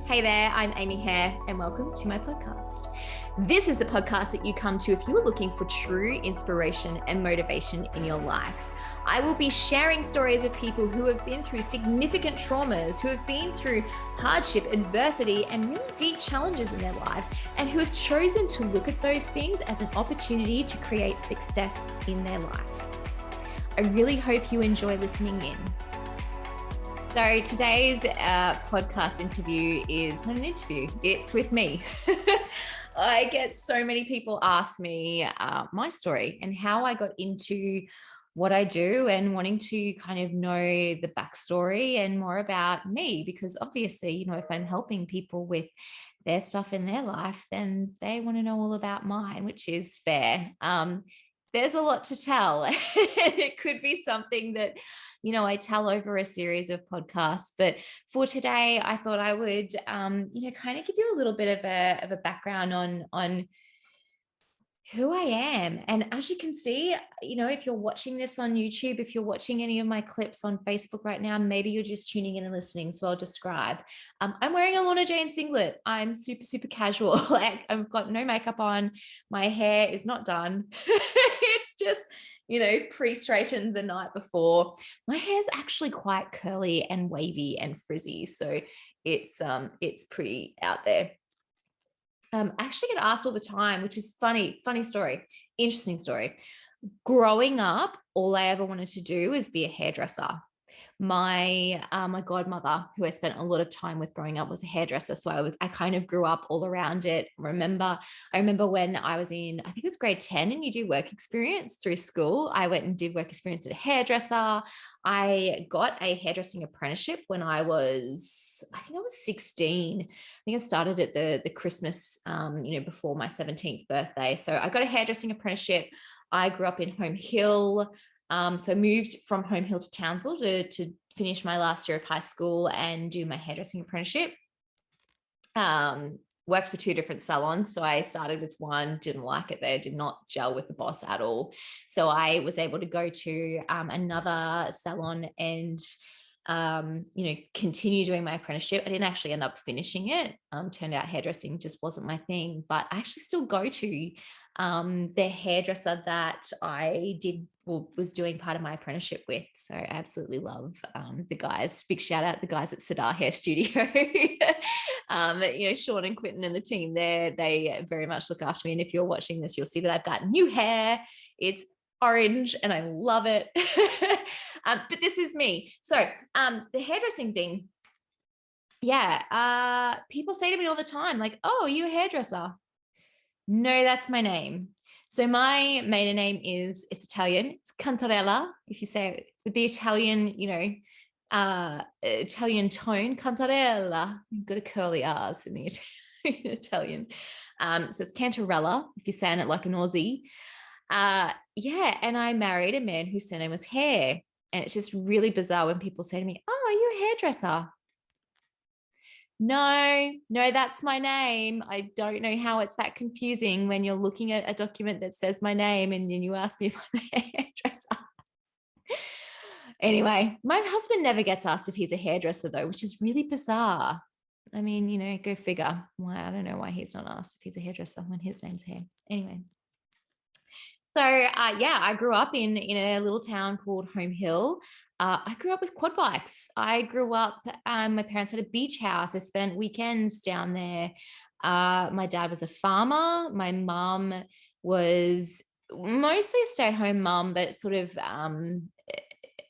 Hey there, I'm Aimee here, and welcome to my podcast. This is the podcast that you come to if you are looking for true inspiration and motivation in your life. I will be sharing stories of people who have been through significant traumas, who have been through hardship, adversity, and really deep challenges in their lives, and who have chosen to look at those things as an opportunity to create success in their life. I really hope you enjoy listening in. So today's podcast interview is not an interview, it's with me. I get so many people ask me my story and how I got into what I do and wanting to kind of know the backstory and more about me, because obviously, if I'm helping people with their stuff in their life, then they want to know all about mine, which is fair. There's a lot to tell. It could be something that, I tell over a series of podcasts. But for today, I thought I would, kind of give you a little bit of a background on who I am. And as you can see, if you're watching this on YouTube, if you're watching any of my clips on Facebook right now, maybe you're just tuning in and listening. So I'll describe. I'm wearing a Lorna Jane singlet. I'm super, super casual. I've got no makeup on. My hair is not done. It's just, pre-straightened the night before. My hair's actually quite curly and wavy and frizzy. So it's pretty out there. I actually get asked all the time, which is funny story, interesting story. Growing up, all I ever wanted to do was be a hairdresser. My godmother, who I spent a lot of time with growing up, was a hairdresser. So I kind of grew up all around it. I remember when I was in, I think it was grade 10, and you do work experience through school. I went and did work experience at a hairdresser. I got a hairdressing apprenticeship when I was 16. I think I started at the Christmas, before my 17th birthday. So I got a hairdressing apprenticeship. I grew up in Home Hill. So I moved from Home Hill to Townsville to finish my last year of high school and do my hairdressing apprenticeship. Worked for 2 different salons. So I started with one, didn't like it there, did not gel with the boss at all. So I was able to go to another salon and continue doing my apprenticeship. I didn't actually end up finishing it. Turned out hairdressing just wasn't my thing, but I actually still go to the hairdresser that I was doing part of my apprenticeship with. So I absolutely love the guys. Big shout out the guys at Sadar Hair Studio. Sean and Quentin and the team there, they very much look after me. And if you're watching this, you'll see that I've got new hair. It's orange and I love it. But this is me. So the hairdressing thing, people say to me all the time, like, oh, are you a hairdresser? No, that's my name. So my maiden name it's Italian. It's Cantarella. If you say it with the Italian, Italian tone, Cantarella. You've got to curl the R's in the Italian. So it's Cantarella, if you're saying it like an Aussie. And I married a man whose surname was Hair. And it's just really bizarre when people say to me, oh, are you a hairdresser? No, that's my name. I don't know how it's that confusing when you're looking at a document that says my name and then you ask me if I'm a hairdresser. Anyway, my husband never gets asked if he's a hairdresser though, which is really bizarre. I mean, go figure. Why? I don't know why he's not asked if he's a hairdresser when his name's Hair. Anyway. So, I grew up in a little town called Home Hill. I grew up with quad bikes. I grew up, my parents had a beach house. I spent weekends down there. My dad was a farmer. My mom was mostly a stay-at-home mom, but sort of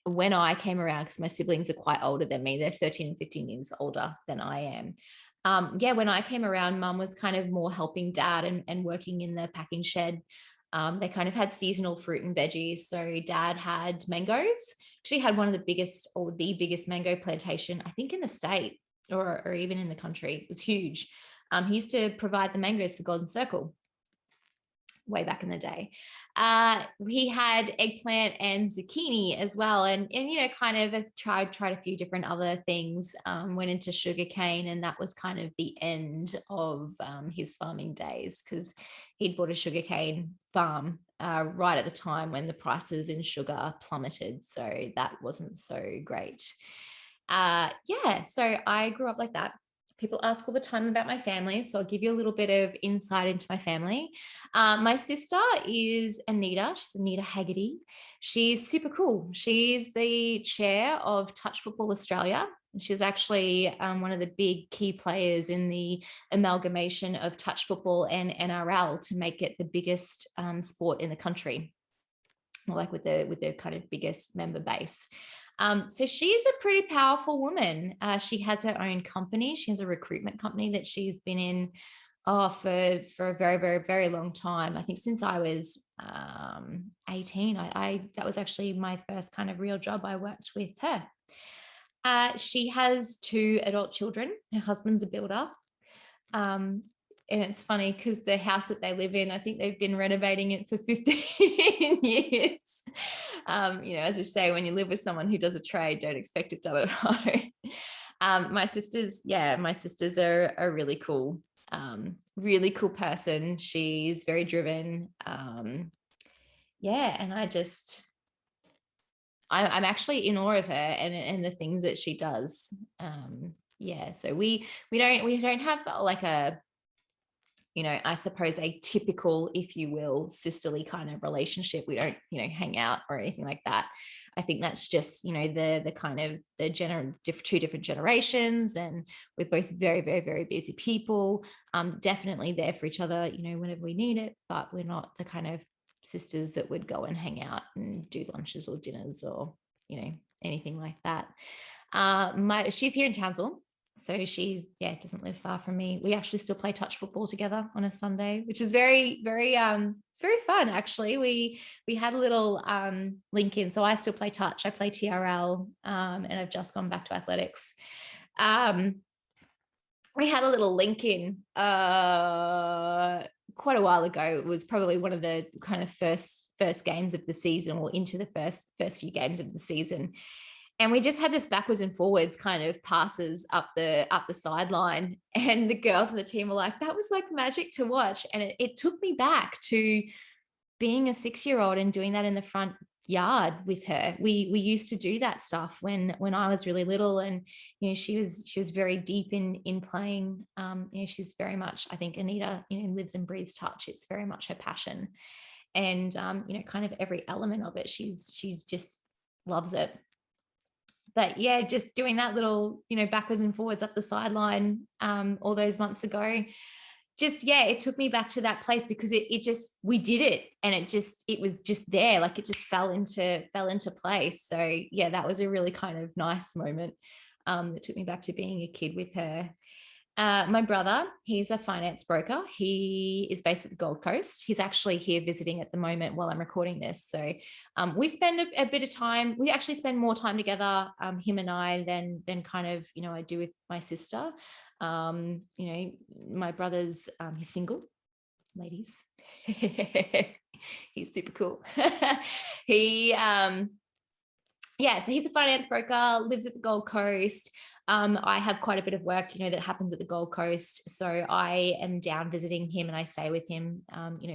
when I came around, because my siblings are quite older than me, they're 13 and 15 years older than I am. When I came around, mom was kind of more helping dad and working in the packing shed. They kind of had seasonal fruit and veggies. So dad had mangoes. Actually had one of the biggest mango plantation, I think in the state or even in the country. It was huge. He used to provide the mangoes for Golden Circle way back in the day. He had eggplant and zucchini as well. And kind of tried a few different other things, went into sugarcane, and that was kind of the end of his farming days, because he'd bought a sugarcane farm right at the time when the prices in sugar plummeted. So that wasn't so great. So I grew up like that. People ask all the time about my family, so I'll give you a little bit of insight into my family. My sister is Anita. She's Anita Haggerty. She's super cool. She's the chair of Touch Football Australia. She was actually one of the big key players in the amalgamation of touch football and NRL to make it the biggest sport in the country, like with the kind of biggest member base. So she's a pretty powerful woman. She has her own company. She has a recruitment company that she's been in for a very, very, very long time. I think since I was 18, that was actually my first kind of real job. I worked with her. She has 2 adult children. Her husband's a builder. And it's funny because the house that they live in, I think they've been renovating it for 15 years. As you say, when you live with someone who does a trade, don't expect it done at home. My sisters are a really cool person. She's very driven. And I'm actually in awe of her and the things that she does. So we don't have like a, I suppose a typical, if you will, sisterly kind of relationship. We don't, hang out or anything like that. I think that's just, the kind of the 2 different generations, and we're both very, very, very busy people. Definitely there for each other, whenever we need it, but we're not the kind of sisters that would go and hang out and do lunches or dinners or, anything like that. She's here in Townsville. So she doesn't live far from me. We actually still play touch football together on a Sunday, which is very, very, it's very fun. Actually, we had a little link in. So I still play touch. I play TRL, and I've just gone back to athletics. We had a little link in quite a while ago. It was probably one of the kind of first games of the season, or into the first few games of the season. And we just had this backwards and forwards kind of passes up the sideline. And the girls in the team were like, that was like magic to watch. And it took me back to being a 6-year-old and doing that in the front yard with her. We used to do that stuff when I was really little. And, she was very deep in playing. She's very much, I think Anita, lives and breathes touch. It's very much her passion. And, kind of every element of it, she's just loves it. But just doing that little, backwards and forwards up the sideline all those months ago, it took me back to that place, because we did it, and it was just there, like it just fell into place. So that was a really kind of nice moment that took me back to being a kid with her. My brother, he's a finance broker. He is based at the Gold Coast. He's actually here visiting at the moment while I'm recording this. So we spend a bit of time. We actually spend more time together, him and I, than kind of, I do with my sister. My brother's, he's single, ladies. He's super cool. So he's a finance broker, lives at the Gold Coast. I have quite a bit of work, that happens at the Gold Coast. So I am down visiting him, and I stay with him,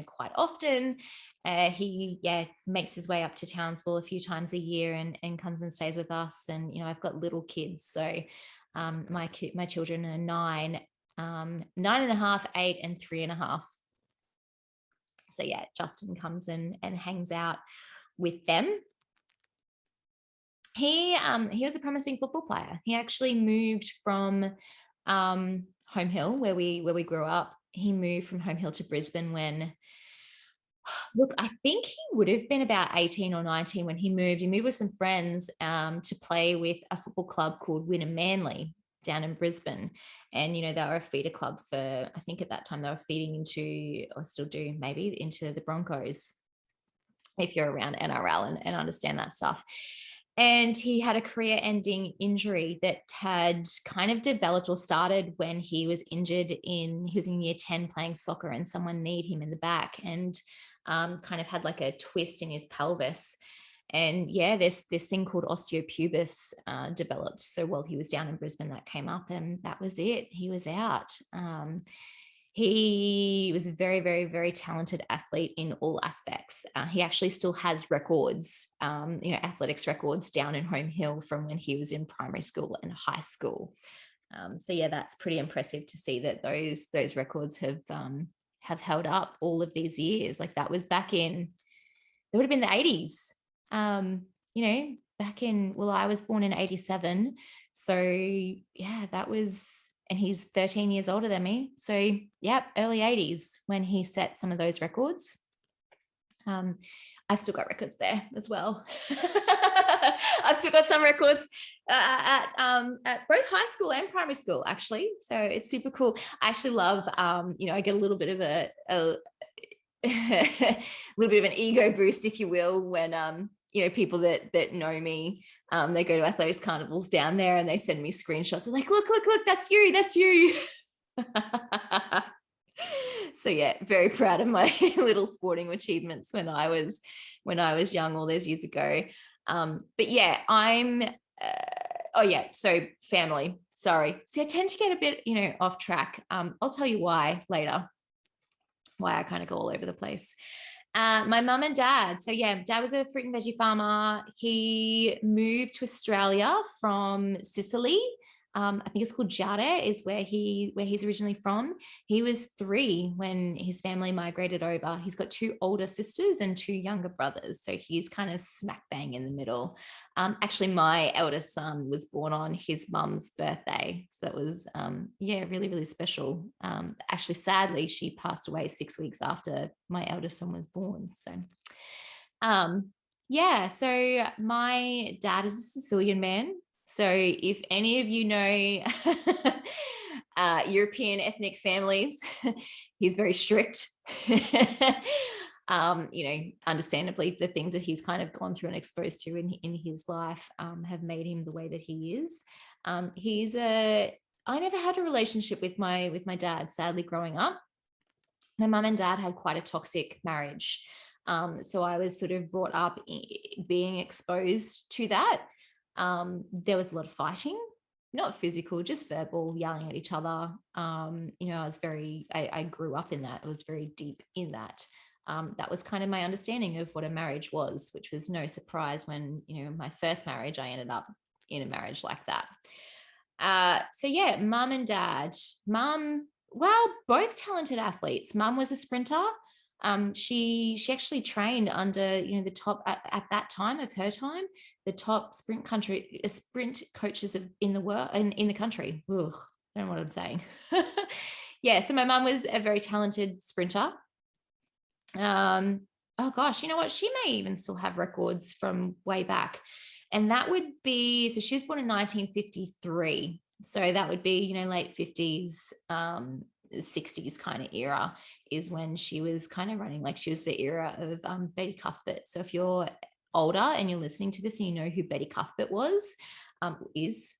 quite often. He makes his way up to Townsville a few times a year and comes and stays with us. And, I've got little kids. So my children are 9, 9.5, 8, and 3.5. So Justin comes and hangs out with them. He was a promising football player. He actually moved from Home Hill, where we grew up. He moved from Home Hill to Brisbane when, I think he would have been about 18 or 19 when he moved. He moved with some friends to play with a football club called Wynnum Manly down in Brisbane. And, they were a feeder club for, I think at that time they were feeding into, or still do maybe, into the Broncos, if you're around NRL and understand that stuff. And he had a career-ending injury that had kind of developed or started when he was injured he was in year 10 playing soccer, and someone kneed him in the back and kind of had like a twist in his pelvis. And this thing called osteopubis developed. So while he was down in Brisbane, that came up, and that was it. He was out. He was a very, very, very talented athlete in all aspects. He actually still has records, athletics records down in Home Hill from when he was in primary school and high school. So yeah, that's pretty impressive to see that those records have held up all of these years. Like that was back in, it would have been the 80s. You know, back in, well, I was born in 87. So yeah, that was, and he's 13 years older than me. So yeah, early 80s when he set some of those records. I've still got records there as well. I've still got some records at both high school and primary school, actually. So it's super cool. I actually love, I get a little bit of a little bit of an ego boost, if you will, when people that know me, they go to athletics carnivals down there and they send me screenshots. They're like, look, that's you. So yeah, very proud of my little sporting achievements when I was young all those years ago. But yeah, so family. Sorry. See, I tend to get a bit, off track. I'll tell you why later, why I kind of go all over the place. My mum and dad. So yeah, dad was a fruit and veggie farmer. He moved to Australia from Sicily. I think it's called Jade is where he's originally from. He was 3 when his family migrated over. He's got 2 older sisters and 2 younger brothers. So he's kind of smack bang in the middle. Actually, my eldest son was born on his mum's birthday. So that was, really, really special. Actually, sadly, she passed away 6 weeks after my eldest son was born. So, so my dad is a Sicilian man. So if any of you know European ethnic families, he's very strict. Understandably, the things that he's kind of gone through and exposed to in his life have made him the way that he is. I never had a relationship with my dad, sadly, growing up. My mum and dad had quite a toxic marriage. So I was sort of brought up being exposed to that. There was a lot of fighting, not physical, just verbal, yelling at each other. I grew up in that. I was very deep in that. That was kind of my understanding of what a marriage was, which was no surprise when, my first marriage, I ended up in a marriage like that. Mum and dad. Mum, well, both talented athletes. Mum was a sprinter. She actually trained under, the top at that time of her time, the top sprint coaches in the world, in the country. Ugh, I don't know what I'm saying. Yeah. So my mum was a very talented sprinter. Oh gosh, you know what? She may even still have records from way back. And that would be, so she was born in 1953. So that would be, late 50s, 60s kind of era is when she was kind of running. Like she was the era of Betty Cuthbert. So if you're older and you're listening to this and you know who Betty Cuthbert was, is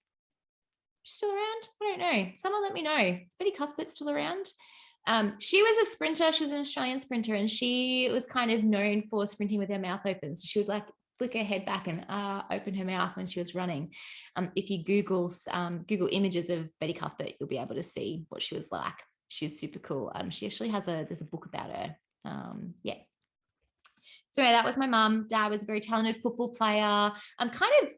still around? I don't know. Someone let me know. Is Betty Cuthbert still around? She was a sprinter. She was an Australian sprinter, and she was kind of known for sprinting with her mouth open. So she would like flick her head back and open her mouth when she was running. If you Google images of Betty Cuthbert, you'll be able to see what she was like. She was super cool. She actually there's a book about her. So that was my mum. Dad was a very talented football player. I'm kind of,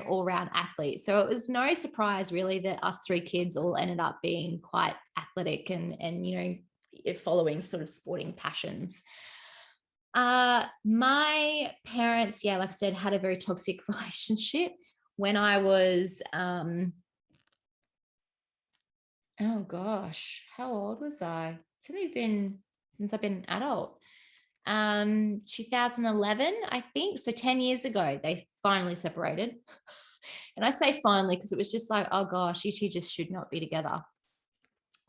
all-round athlete. So it was no surprise really that us 3 kids all ended up being quite athletic and following sort of sporting passions. My parents, like I said, had a very toxic relationship when I was, oh gosh, how old was I? It's only been since I've been an adult. 2011, I think. So 10 years ago, they finally separated. And I say finally because it was just like, oh gosh, you 2 just should not be together.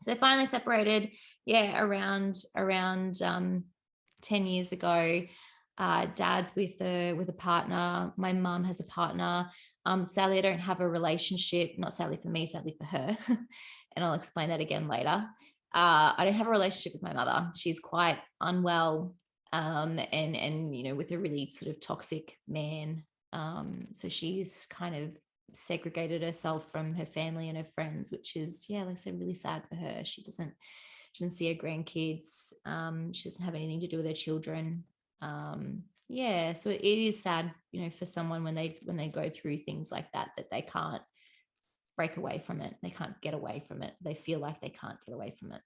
So they finally separated, around 10 years ago. Dad's with a partner. My mum has a partner. Sadly, I don't have a relationship, not sadly for me, sadly for her. And I'll explain that again later. I don't have a relationship with my mother. She's quite unwell, and with a really sort of toxic man. So she's kind of segregated herself from her family and her friends, which is, like I said, really sad for her. She doesn't see her grandkids. She doesn't have anything to do with her children. So it is sad, for someone when they go through things like that they can't break away from it. They can't get away from it. They feel like they can't get away from it.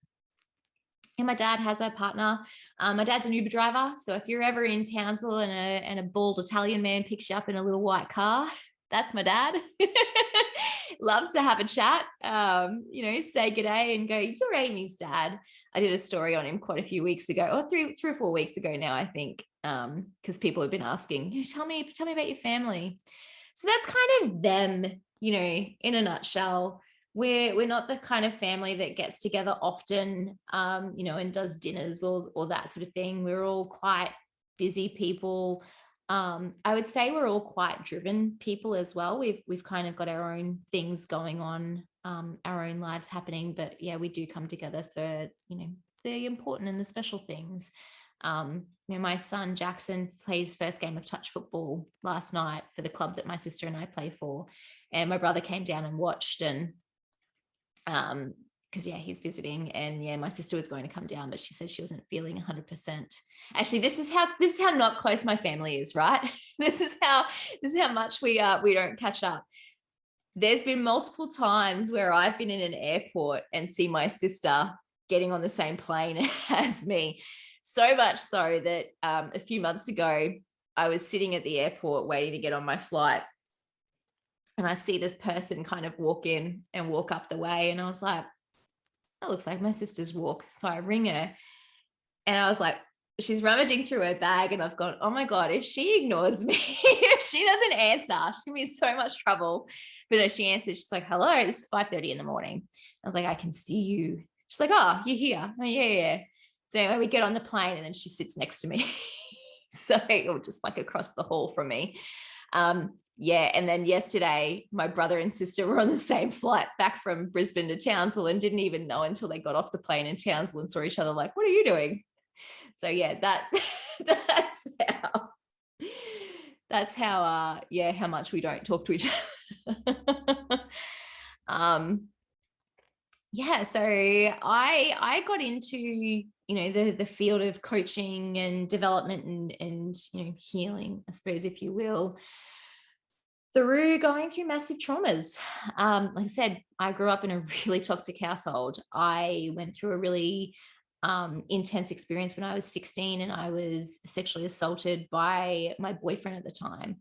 And my dad has a partner. My dad's an Uber driver. So if you're ever in Townsville and a bald Italian man picks you up in a little white car, that's my dad. Loves to have a chat, say g'day and go, you're Aimee's dad. I did a story on him quite a few weeks ago, or three or 4 weeks ago now, I think, because people have been asking, tell me about your family. So that's kind of them, in a nutshell. We're not the kind of family that gets together often, and does dinners or that sort of thing. We're all quite busy people. I would say we're all quite driven people as well. We've kind of got our own things going on, our own lives happening, but yeah, we do come together for, the important and the special things. My son Jackson played his first game of touch football last night for the club that my sister and I play for, and my brother came down and watched, and because he's visiting, and my sister was going to come down, but she said she wasn't feeling 100%. Actually, this is how not close my family is, right? This is how much we don't catch up. There's been multiple times where I've been in an airport and see my sister getting on the same plane as me. So much so that a few months ago, I was sitting at the airport waiting to get on my flight, and I see this person kind of walk in and walk up the way, and I was like, that looks like my sister's walk. So I ring her, and I was like, she's rummaging through her bag, and I've gone, oh my God, if she ignores me, if she doesn't answer, she's gonna be in so much trouble. But as she answers, she's like, hello, this is 5:30 in the morning. I was like, I can see you. She's like, oh, you're here. Oh, yeah. So anyway, we get on the plane, and then she sits next to me. So, or just like across the hall from me. And then yesterday, my brother and sister were on the same flight back from Brisbane to Townsville and didn't even know until they got off the plane in Townsville and saw each other like, what are you doing? So yeah, that's how how much we don't talk to each other. So I got into, the field of coaching and development and healing, I suppose, if you will, through going through massive traumas. Like I said, I grew up in a really toxic household. I went through a really intense experience when I was 16, and I was sexually assaulted by my boyfriend at the time.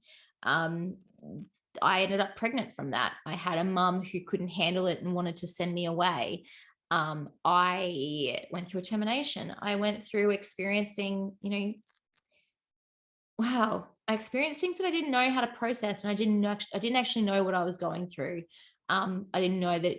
I ended up pregnant from that. I had a mum who couldn't handle it and wanted to send me away. I went through a termination. I went through experiencing, I experienced things that I didn't know how to process, and I didn't actually know what I was going through. I didn't know that,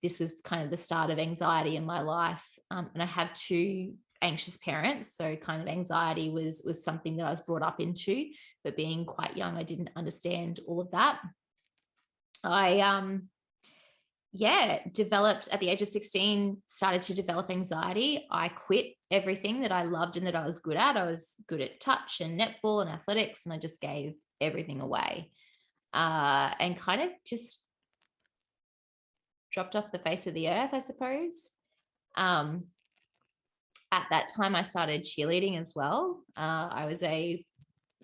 this was kind of the start of anxiety in my life. And I have 2 anxious parents. So kind of anxiety was something that I was brought up into, but being quite young, I didn't understand all of that. I, developed at the age of 16, started to develop anxiety. I quit everything that I loved and that I was good at. I was good at touch and netball and athletics, and I just gave everything away, and kind of just dropped off the face of the earth, I suppose. At that time, I started cheerleading as well. I was a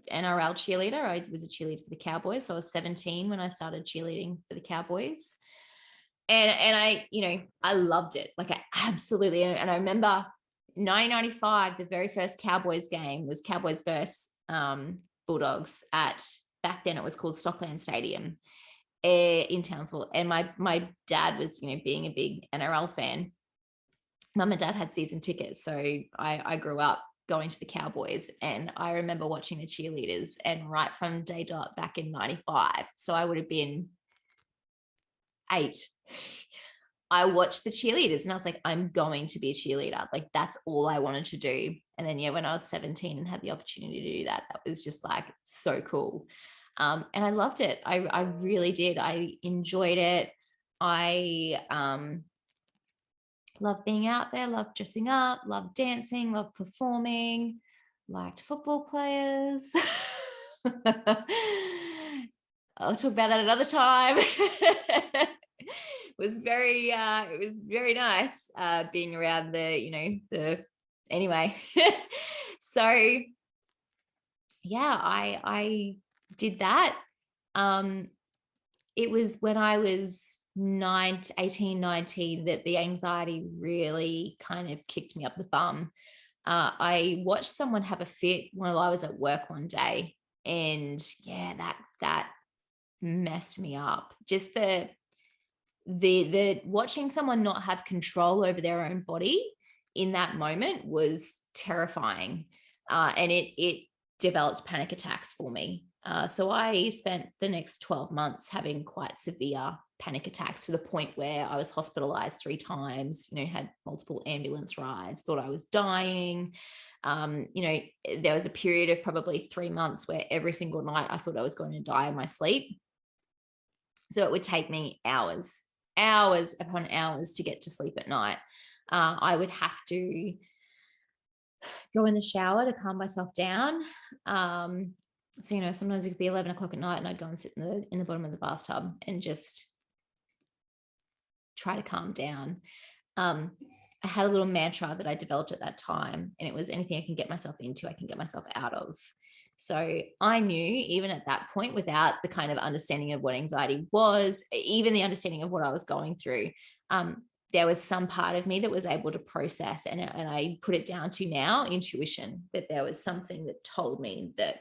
NRL cheerleader. I was a cheerleader for the Cowboys. So I was 17 when I started cheerleading for the Cowboys. And I loved it. Like I absolutely, and I remember 1995, the very first Cowboys game was Cowboys versus Bulldogs back then it was called Stockland Stadium in Townsville. And my dad was, being a big NRL fan. Mum and dad had season tickets. So I grew up going to the Cowboys, and I remember watching the cheerleaders, and right from day dot back in 95. So I would have been 8. I watched the cheerleaders and I was like, I'm going to be a cheerleader. Like that's all I wanted to do. And then, when I was 17 and had the opportunity to do that, that was just like so cool. And I loved it. I really did. I enjoyed it. I love being out there, love dressing up, love dancing, love performing, liked football players. I'll talk about that another time. It was very nice being around anyway. So yeah, I did that. It was when I was 18, 19 that the anxiety really kind of kicked me up the bum. I watched someone have a fit while I was at work one day, and yeah, that messed me up. Just the watching someone not have control over their own body in that moment was terrifying, and it developed panic attacks for me. So I spent the next 12 months having quite severe panic attacks, to the point where I was hospitalized 3 times, had multiple ambulance rides, thought I was dying. There was a period of probably 3 months where every single night I thought I was going to die in my sleep. So it would take me hours upon hours to get to sleep at night. I would have to go in the shower to calm myself down. So, sometimes it could be 11 o'clock at night and I'd go and sit in the bottom of the bathtub and just try to calm down. I had a little mantra that I developed at that time, and it was, anything I can get myself into, I can get myself out of. So I knew, even at that point, without the kind of understanding of what anxiety was, even the understanding of what I was going through, there was some part of me that was able to process, and I put it down to now intuition, that there was something that told me that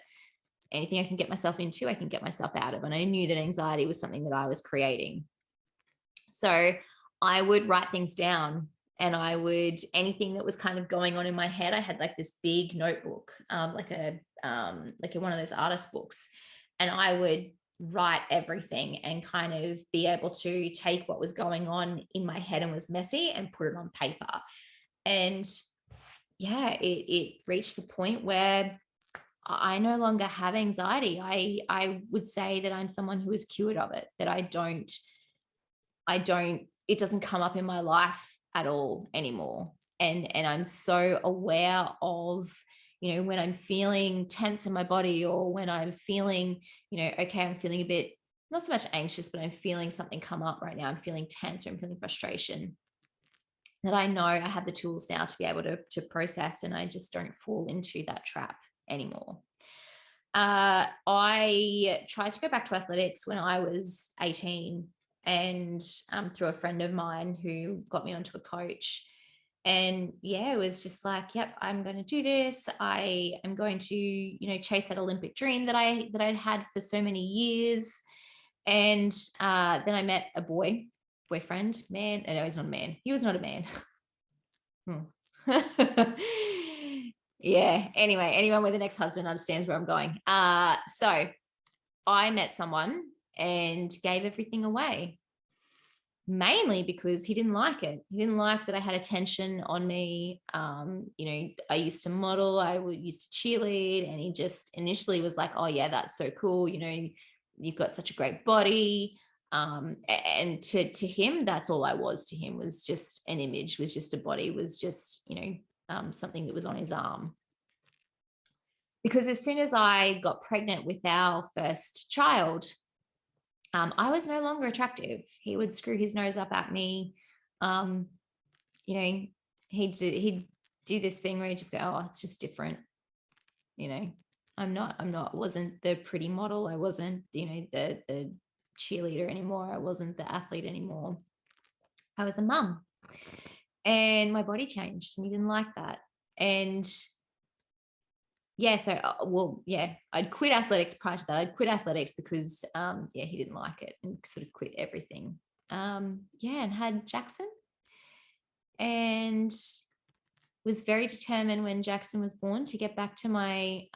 anything I can get myself into, I can get myself out of. And I knew that anxiety was something that I was creating. So I would write things down, and anything that was kind of going on in my head, I had like this big notebook, like one of those artist books, and I would write everything and kind of be able to take what was going on in my head and was messy and put it on paper. And yeah, it reached the point where I no longer have anxiety. I would say that I'm someone who is cured of it, that it doesn't come up in my life at all anymore. And I'm so aware of, when I'm feeling tense in my body, or when I'm feeling, okay, I'm feeling a bit, not so much anxious, but I'm feeling something come up right now. I'm feeling tense, or I'm feeling frustration, that I know I have the tools now to be able to process, and I just don't fall into that trap anymore. I tried to go back to athletics when I was 18, and through a friend of mine who got me onto a coach. And yeah, it was just like, yep, I'm going to do this. I am going to, chase that Olympic dream that I'd had for so many years. And then I met a boyfriend, man. No, he's not a man. He was not a man. Yeah. Anyway, anyone with an ex-husband understands where I'm going. So I met someone and gave everything away, mainly because he didn't like it. He didn't like that I had attention on me. I used to model, used to cheerlead, and he just initially was like, oh yeah, that's so cool. You've got such a great body. And to him, that's all I was. To him was just an image, was just a body, was just, something that was on his arm. Because as soon as I got pregnant with our first child, I was no longer attractive. He would screw his nose up at me. He'd do this thing where he'd just go, oh, it's just different. Wasn't the pretty model. I wasn't, the cheerleader anymore. I wasn't the athlete anymore. I was a mum, and my body changed, and he didn't like that. And yeah, so, I'd quit athletics prior to that. I'd quit athletics because, he didn't like it, and sort of quit everything. And had Jackson, and was very determined when Jackson was born to get back to my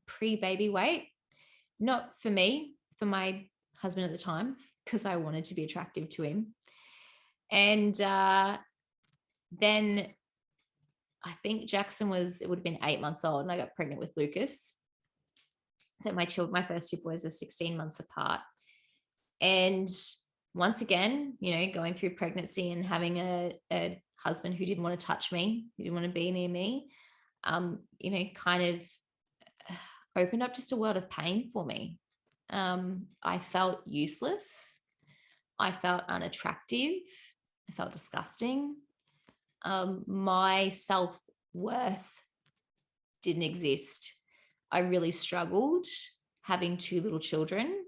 pre-baby weight. Not for me, for my husband at the time, because I wanted to be attractive to him. And then I think Jackson it would have been 8 months old, and I got pregnant with Lucas. So my first 2 boys are 16 months apart. And once again, going through pregnancy and having a husband who didn't want to touch me, who didn't want to be near me, kind of opened up just a world of pain for me. I felt useless. I felt unattractive. I felt disgusting. My self-worth didn't exist. I really struggled having 2 little children,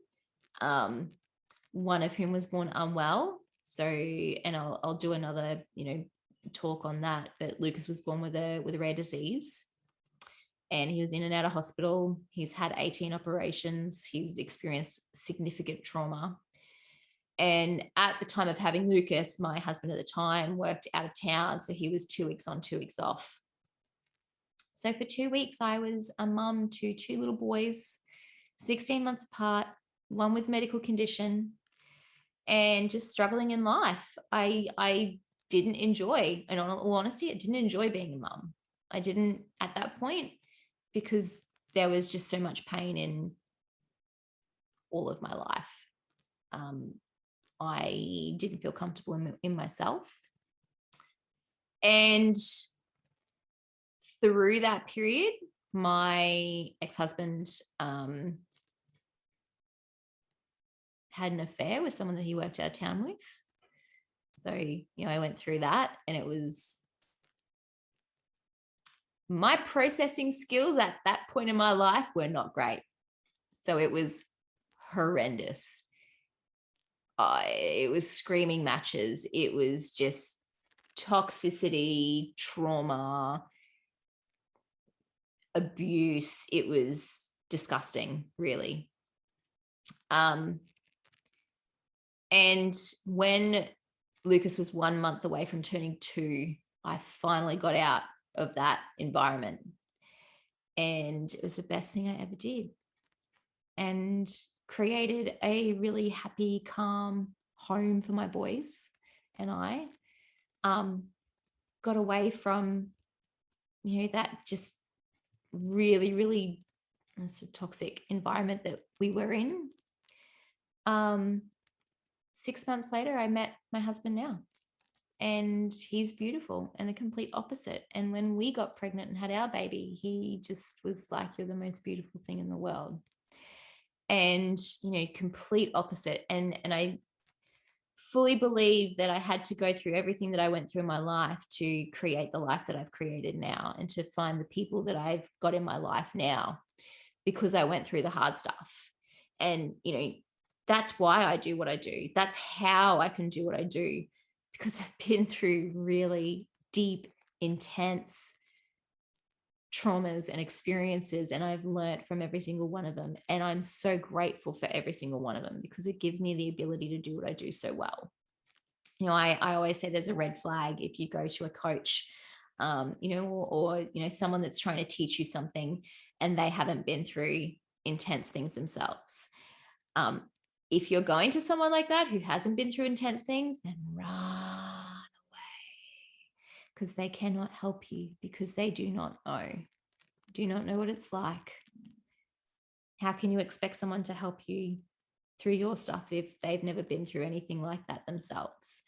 one of whom was born unwell, So, and I'll do another, talk on that. But Lucas was born with a rare disease, and he was in and out of hospital. He's had 18 operations. He's experienced significant trauma. And at the time of having Lucas, my husband at the time worked out of town. So he was 2 weeks on, 2 weeks off. So for 2 weeks, I was a mum to 2 little boys, 16 months apart, one with medical condition, and just struggling in life. I didn't enjoy, and in all honesty, I didn't enjoy being a mum. I didn't at that point, because there was just so much pain in all of my life. I didn't feel comfortable in myself. And through that period, my ex-husband had an affair with someone that he worked out of town with. So, I went through that, and it was my processing skills at that point in my life were not great. So it was horrendous. It was screaming matches. It was just toxicity, trauma, abuse. It was disgusting, really. And when Lucas was 1 month away from turning 2, I finally got out of that environment. And it was the best thing I ever did. And created a really happy, calm home for my boys. And I got away from, that just really, really toxic environment that we were in. 6 months later, I met my husband now, and he's beautiful and the complete opposite. And when we got pregnant and had our baby, he just was like, you're the most beautiful thing in the world. And, complete opposite. And I fully believe that I had to go through everything that I went through in my life to create the life that I've created now, and to find the people that I've got in my life now, because I went through the hard stuff. And, that's why I do what I do. That's how I can do what I do, because I've been through really deep, intense traumas and experiences, and I've learned from every single one of them. And I'm so grateful for every single one of them, because it gives me the ability to do what I do so well. I always say there's a red flag if you go to a coach, or someone that's trying to teach you something and they haven't been through intense things themselves. If you're going to someone like that who hasn't been through intense things, then run away, because they cannot help you, because they do not know what it's like. How can you expect someone to help you through your stuff if they've never been through anything like that themselves?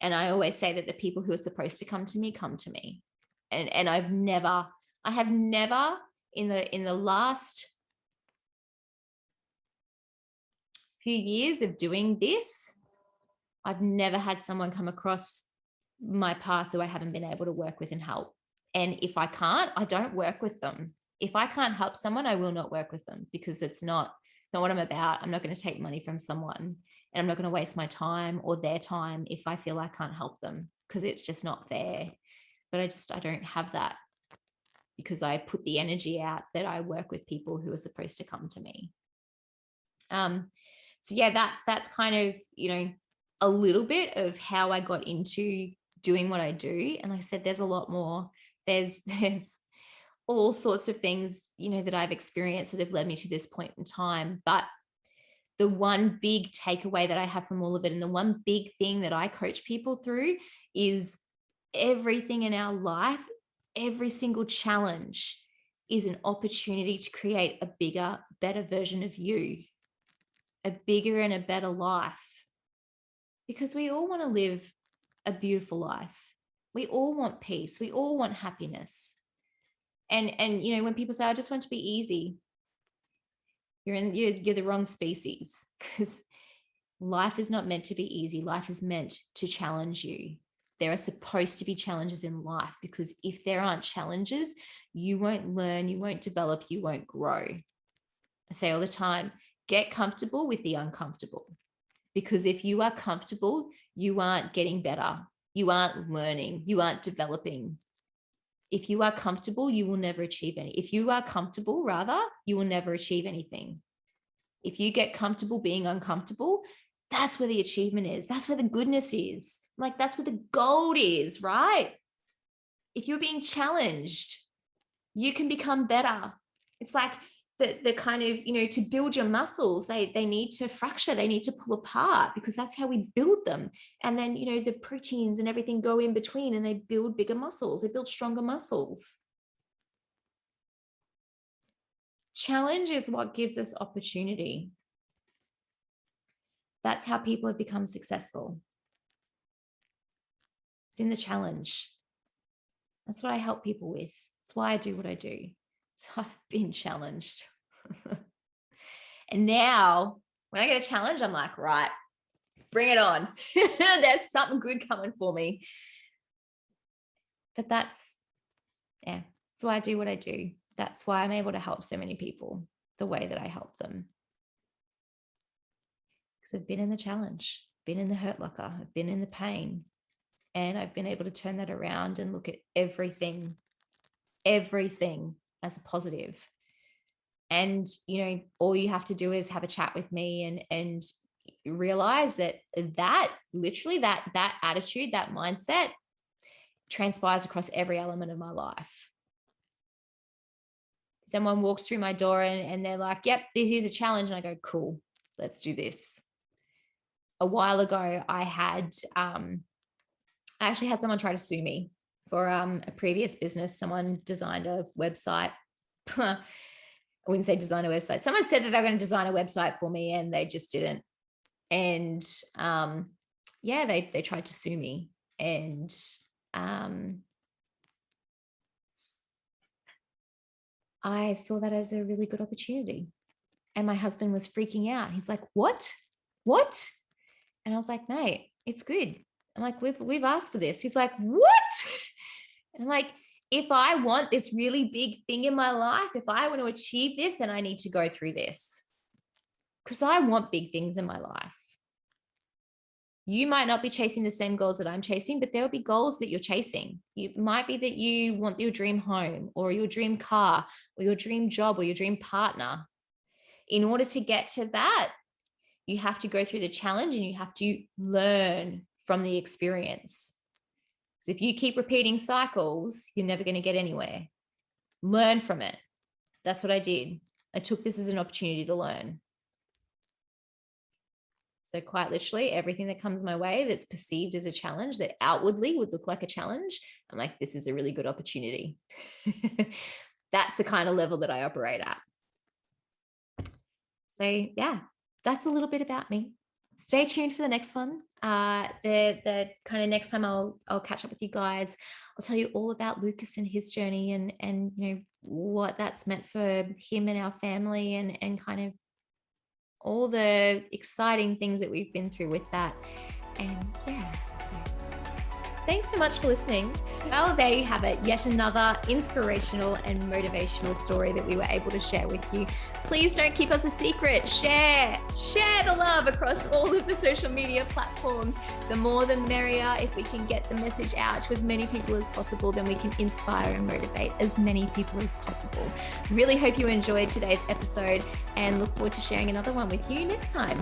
And I always say that the people who are supposed to come to me. And I have never in the last few years of doing this, I've never had someone come across my path who I haven't been able to work with and help. And if I can't, I don't work with them. If I can't help someone, I will not work with them, because it's not what I'm about. I'm not going to take money from someone, and I'm not going to waste my time or their time if I feel I can't help them, because it's just not fair. But I don't have that, because I put the energy out that I work with people who are supposed to come to me. So yeah, that's kind of, a little bit of how I got into doing what I do. And like I said, there's a lot more. There's all sorts of things, that I've experienced that have led me to this point in time. But the one big takeaway that I have from all of it, and the one big thing that I coach people through, is everything in our life, every single challenge is an opportunity to create a bigger, better version of you, a bigger and a better life. Because we all want to live a beautiful life. We all want peace. We all want happiness. And when people say, I just want to be easy, you're the wrong species, because life is not meant to be easy. Life is meant to challenge you. There are supposed to be challenges in life, because if there aren't challenges, you won't learn, you won't develop, you won't grow. I say all the time, get comfortable with the uncomfortable. Because if you are comfortable, you aren't getting better. You aren't learning. You aren't developing. If you are comfortable, you will never achieve any. If you are comfortable, rather, you will never achieve anything. If you get comfortable being uncomfortable, that's where the achievement is. That's where the goodness is. Like, that's where the gold is, right? If you're being challenged, you can become better. It's like the kind of, to build your muscles, they need to fracture, they need to pull apart, because that's how we build them. And then, the proteins and everything go in between and they build bigger muscles, they build stronger muscles. Challenge is what gives us opportunity. That's how people have become successful. It's in the challenge. That's what I help people with. That's why I do what I do. So I've been challenged. And now when I get a challenge, I'm like, right, bring it on. There's something good coming for me. But that's why I do what I do. That's why I'm able to help so many people the way that I help them. Because I've been in the challenge, been in the hurt locker, I've been in the pain, and I've been able to turn that around and look at everything as a positive. And, all you have to do is have a chat with me and realize that literally that attitude, that mindset transpires across every element of my life. Someone walks through my door and they're like, yep, here's a challenge. And I go, cool, let's do this. A while ago, I actually had someone try to sue me for a previous business. Someone designed a website. I wouldn't say design a website. Someone said that they were going to design a website for me and they just didn't. And they tried to sue me. And I saw that as a really good opportunity. And my husband was freaking out. He's like, what? And I was like, mate, it's good. I'm like, we've asked for this. He's like, what? And I'm like, if I want this really big thing in my life, if I want to achieve this, then I need to go through this, because I want big things in my life. You might not be chasing the same goals that I'm chasing, but there will be goals that you're chasing. It might be that you want your dream home or your dream car or your dream job or your dream partner. In order to get to that, you have to go through the challenge and you have to learn from the experience. Because if you keep repeating cycles, you're never going to get anywhere. Learn from it. That's what I did. I took this as an opportunity to learn. So quite literally, everything that comes my way that's perceived as a challenge, that outwardly would look like a challenge, I'm like, this is a really good opportunity. That's the kind of level that I operate at. So yeah, that's a little bit about me. Stay tuned for the next one. The kind of next time I'll catch up with you guys. I'll tell you all about Lucas and his journey and what that's meant for him and our family and kind of all the exciting things that we've been through with that. And thanks so much for listening. Well, there you have it. Yet another inspirational and motivational story that we were able to share with you. Please don't keep us a secret. Share the love across all of the social media platforms. The more the merrier. If we can get the message out to as many people as possible, then we can inspire and motivate as many people as possible. Really hope you enjoyed today's episode and look forward to sharing another one with you next time.